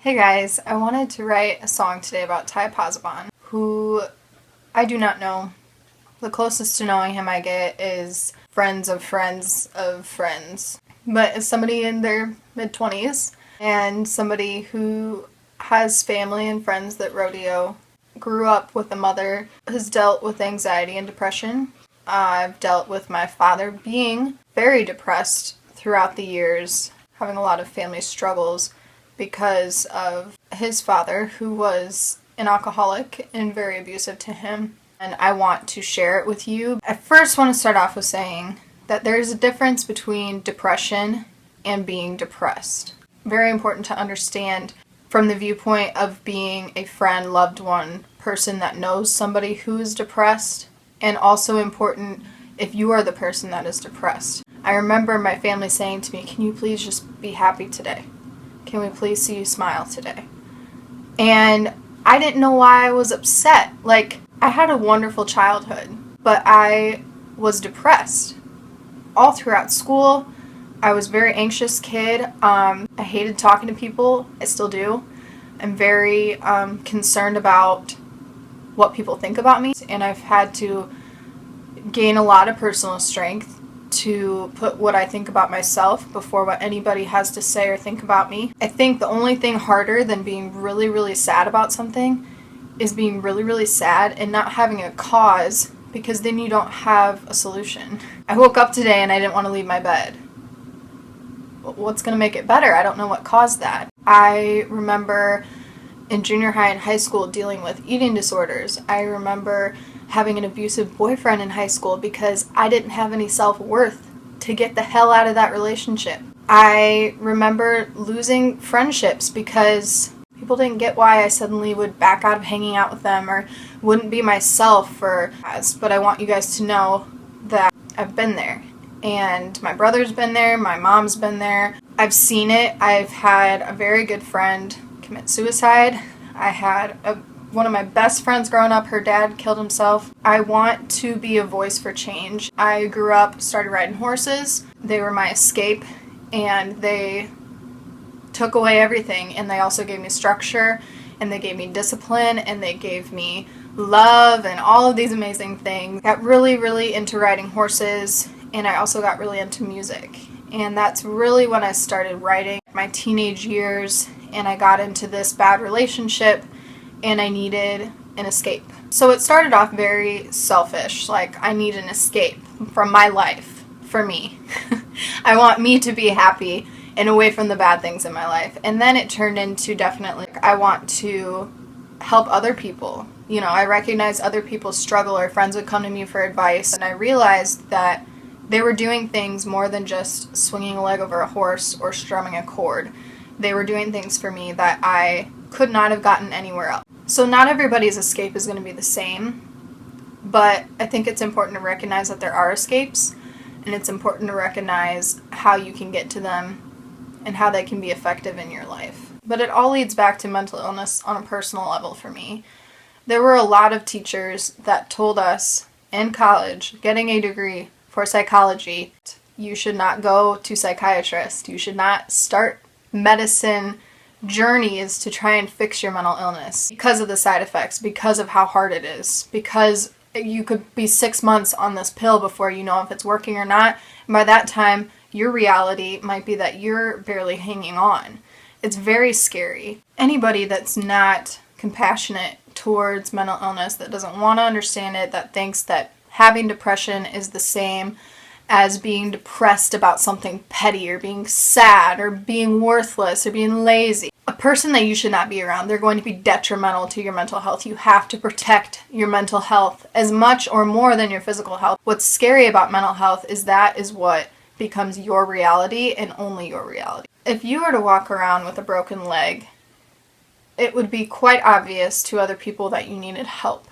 Hey guys, I wanted to write a song today about Ty Pozzobon, who I do not know. The closest to knowing him I get is friends of friends of friends. But as somebody in their mid-20s and somebody who has family and friends that Rodeo, grew up with a mother who's dealt with anxiety and depression. I've dealt with my father being very depressed throughout the years, having a lot of family struggles because of his father, who was an alcoholic and very abusive to him. And I want to share it with you. I first want to start off with saying that there's a difference between depression and being depressed. Very important to understand from the viewpoint of being a friend, loved one, person that knows somebody who is depressed, and also important if you are the person that is depressed. I remember my family saying to me, "Can you please just be happy today? Can we please see you smile today?" And I didn't know why I was upset. I had a wonderful childhood, but I was depressed. All throughout school, I was a very anxious kid. I hated talking to people. I still do. I'm very concerned about what people think about me, and I've had to gain a lot of personal strength to put what I think about myself before what anybody has to say or think about me. I think the only thing harder than being really, really sad about something is being really, really sad and not having a cause, because then you don't have a solution. I woke up today and I didn't want to leave my bed. What's going to make it better? I don't know what caused that. I remember in junior high and high school dealing with eating disorders. I remember having an abusive boyfriend in high school because I didn't have any self-worth to get the hell out of that relationship. I remember losing friendships because people didn't get why I suddenly would back out of hanging out with them or wouldn't be myself. But I want you guys to know that I've been there. And my brother's been there, my mom's been there. I've seen it. I've had a very good friend commit suicide. I had one of my best friends growing up, her dad killed himself. I want to be a voice for change. I grew up, started riding horses. They were my escape, and they took away everything. And they also gave me structure, and they gave me discipline, and they gave me love, and all of these amazing things. Got really, really into riding horses, and I also got really into music. And that's really when I started writing my teenage years, and I got into this bad relationship, and I needed an escape. So it started off very selfish, I need an escape from my life, for me. I want me to be happy and away from the bad things in my life. And then it turned into definitely, I want to help other people. I recognize other people's struggle, or friends would come to me for advice, and I realized that they were doing things more than just swinging a leg over a horse or strumming a chord. They were doing things for me that I could not have gotten anywhere else. So not everybody's escape is going to be the same, but I think it's important to recognize that there are escapes, and it's important to recognize how you can get to them and how they can be effective in your life. But it all leads back to mental illness on a personal level for me. There were a lot of teachers that told us in college, getting a degree for psychology, you should not go to psychiatrist, you should not start medicine journeys to try and fix your mental illness because of the side effects, because of how hard it is, because you could be 6 months on this pill before you know if it's working or not, and by that time your reality might be that you're barely hanging on. It's very scary. Anybody that's not compassionate towards mental illness, that doesn't want to understand it, that thinks that having depression is the same as being depressed about something petty, or being sad, or being worthless, or being lazy. A person that you should not be around. They're going to be detrimental to your mental health. You have to protect your mental health as much or more than your physical health. What's scary about mental health is that is what becomes your reality, and only your reality. If you were to walk around with a broken leg, it would be quite obvious to other people that you needed help.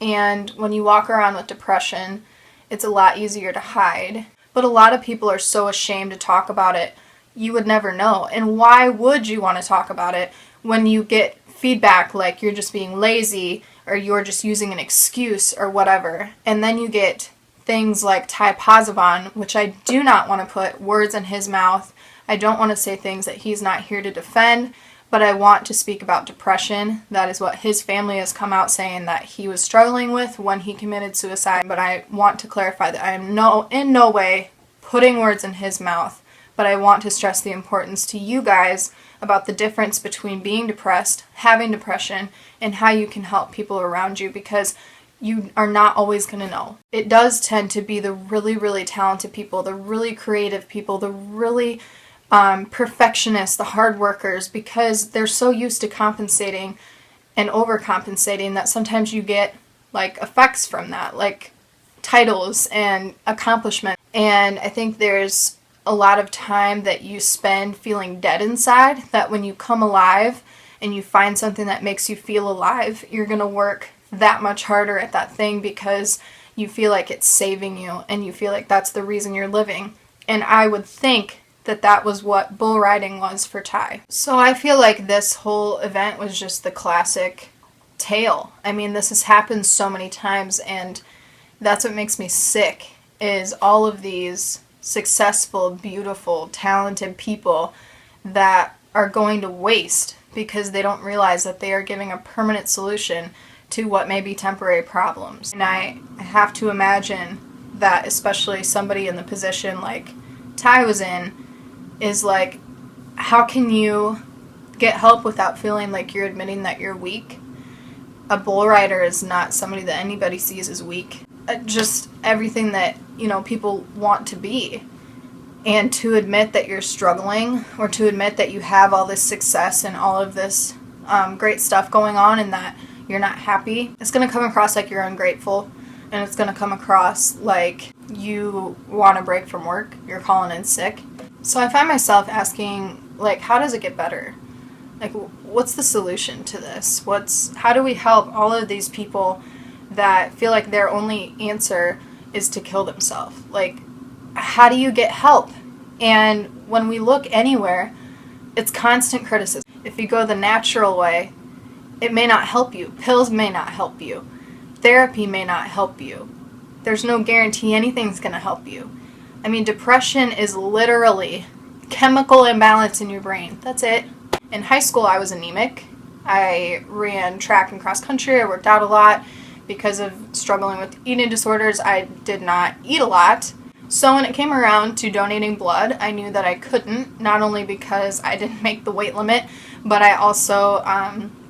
And when you walk around with depression, it's a lot easier to hide. But a lot of people are so ashamed to talk about it, you would never know. And why would you want to talk about it when you get feedback like you're just being lazy, or you're just using an excuse, or whatever? And then you get things like Ty Pozzobon, which I do not want to put words in his mouth. I don't want to say things that he's not here to defend, but I want to speak about depression. That is what his family has come out saying that he was struggling with when he committed suicide. But I want to clarify that I am in no way putting words in his mouth, but I want to stress the importance to you guys about the difference between being depressed, having depression, and how you can help people around you, because you are not always going to know. It does tend to be the really, really talented people, the really creative people, the really perfectionists, the hard workers, because they're so used to compensating and overcompensating that sometimes you get like effects from that, like titles and accomplishment. And I think there's a lot of time that you spend feeling dead inside, that when you come alive and you find something that makes you feel alive, you're going to work that much harder at that thing because you feel like it's saving you and you feel like that's the reason you're living. And I would think that that was what bull riding was for Ty. So I feel like this whole event was just the classic tale. I mean, this has happened so many times, and that's what makes me sick, is all of these successful, beautiful, talented people that are going to waste because they don't realize that they are giving a permanent solution to what may be temporary problems. And I have to imagine that especially somebody in the position like Ty was in is like, how can you get help without feeling like you're admitting that you're weak? A bull rider is not somebody that anybody sees as weak. Just everything that, people want to be. And to admit that you're struggling, or to admit that you have all this success and all of this great stuff going on and that you're not happy, it's going to come across like you're ungrateful, and it's going to come across like you want a break from work, you're calling in sick. So I find myself asking, like, how does it get better? Like, what's the solution to this? How do we help all of these people that feel like their only answer is to kill themselves? Like, how do you get help? And when we look anywhere, it's constant criticism. If you go the natural way, it may not help you. Pills may not help you. Therapy may not help you. There's no guarantee anything's going to help you. I mean, depression is literally chemical imbalance in your brain. That's it. In high school, I was anemic. I ran track and cross country. I worked out a lot. Because of struggling with eating disorders, I did not eat a lot. So when it came around to donating blood, I knew that I couldn't, not only because I didn't make the weight limit, but I also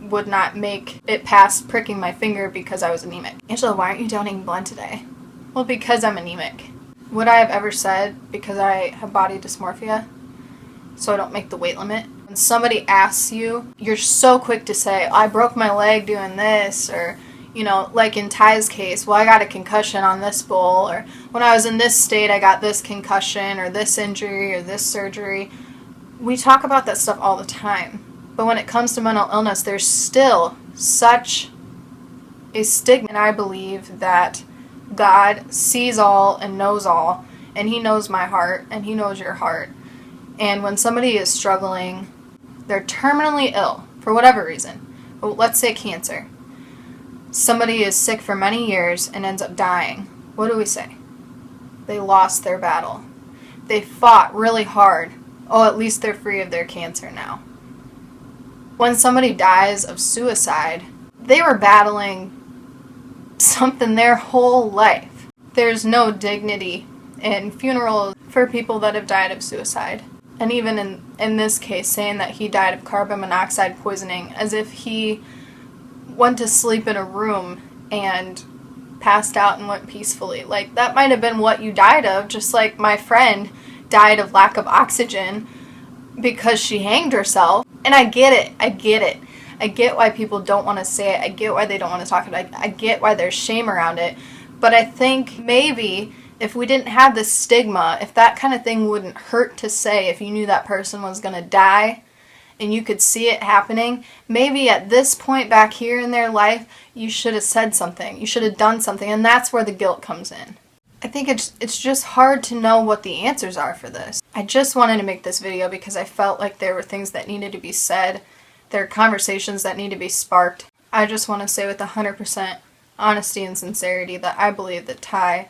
would not make it past pricking my finger because I was anemic. Angela, why aren't you donating blood today? Well, because I'm anemic. Would I have ever said because I have body dysmorphia, so I don't make the weight limit? When somebody asks you, you're so quick to say, I broke my leg doing this, or, like in Ty's case, well, I got a concussion on this bull, or when I was in this state, I got this concussion, or this injury, or this surgery. We talk about that stuff all the time. But when it comes to mental illness, there's still such a stigma. And I believe that God sees all and knows all, and He knows my heart, and He knows your heart. And when somebody is struggling, they're terminally ill, for whatever reason. But let's say cancer. Somebody is sick for many years and ends up dying. What do we say? They lost their battle. They fought really hard. Oh, at least they're free of their cancer now. When somebody dies of suicide, they were battling something their whole life. There's no dignity in funerals for people that have died of suicide. And even in this case, saying that he died of carbon monoxide poisoning, as if he went to sleep in a room and passed out and went peacefully. Like, that might have been what you died of, just like my friend died of lack of oxygen because she hanged herself. And I get it. I get why people don't want to say it. I get why they don't want to talk about it. I get why there's shame around it. But I think maybe if we didn't have this stigma, if that kind of thing wouldn't hurt to say, if you knew that person was going to die and you could see it happening, maybe at this point back here in their life, you should have said something. You should have done something. And that's where the guilt comes in. I think it's just hard to know what the answers are for this. I just wanted to make this video because I felt like there were things that needed to be said. There are conversations that need to be sparked. I just want to say with 100% honesty and sincerity that I believe that Ty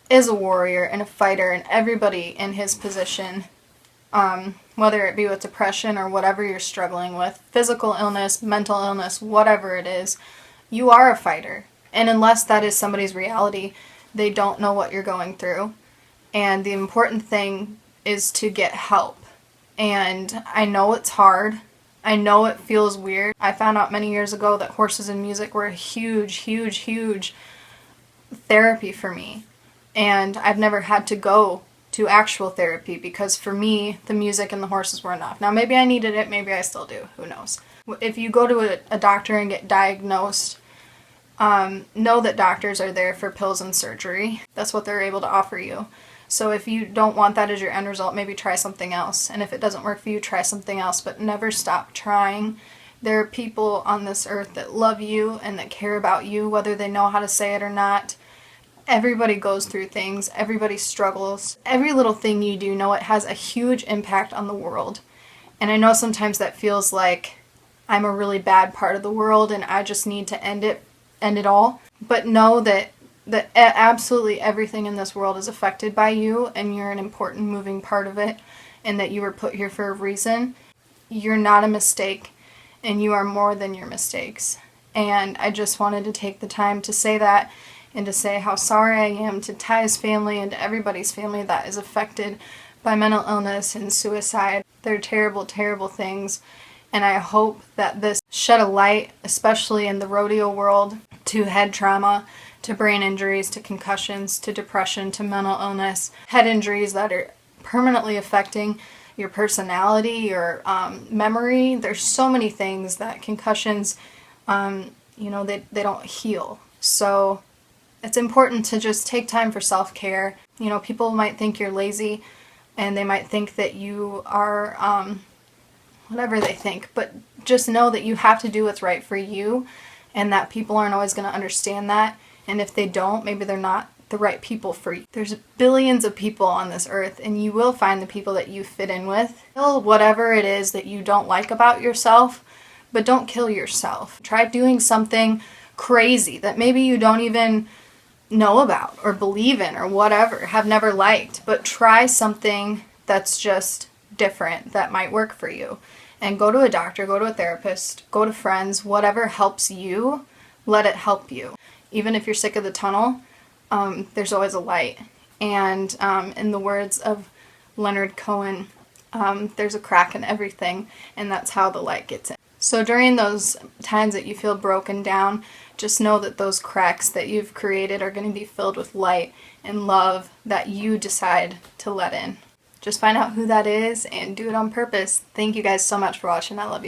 is a warrior and a fighter, and everybody in his position whether it be with depression or whatever you're struggling with, physical illness, mental illness, whatever it is, you are a fighter. And unless that is somebody's reality, they don't know what you're going through. And the important thing is to get help. And I know it's hard. I know it feels weird. I found out many years ago that horses and music were a huge, huge, huge therapy for me. And I've never had to go to actual therapy because for me, the music and the horses were enough. Now, maybe I needed it, maybe I still do, who knows. If you go to a doctor and get diagnosed, know that doctors are there for pills and surgery. That's what they're able to offer you. So if you don't want that as your end result, maybe try something else. And if it doesn't work for you, try something else, but never stop trying. There are people on this earth that love you and that care about you, whether they know how to say it or not. Everybody goes through things. Everybody struggles. Every little thing you do, know it has a huge impact on the world. And I know sometimes that feels like I'm a really bad part of the world and I just need to end it all. But know that absolutely everything in this world is affected by you and you're an important moving part of it and that you were put here for a reason. You're not a mistake and you are more than your mistakes. And I just wanted to take the time to say that and to say how sorry I am to Ty's family and to everybody's family that is affected by mental illness and suicide. They're terrible, terrible things. And I hope that this shed a light, especially in the rodeo world, to head trauma, to brain injuries, to concussions, to depression, to mental illness, head injuries that are permanently affecting your personality, your memory. There's so many things that concussions, they don't heal. So it's important to just take time for self-care. People might think you're lazy and they might think that you are whatever they think, but just know that you have to do what's right for you and that people aren't always going to understand that. And if they don't, maybe they're not the right people for you. There's billions of people on this earth and you will find the people that you fit in with. Kill whatever it is that you don't like about yourself, but don't kill yourself. Try doing something crazy that maybe you don't even know about or believe in or whatever, have never liked, but try something that's just different that might work for you. And go to a doctor, go to a therapist, go to friends, whatever helps you, let it help you. Even if you're sick of the tunnel, there's always a light. And in the words of Leonard Cohen, there's a crack in everything, and that's how the light gets in. So during those times that you feel broken down, just know that those cracks that you've created are going to be filled with light and love that you decide to let in. Just find out who that is and do it on purpose. Thank you guys so much for watching. I love you.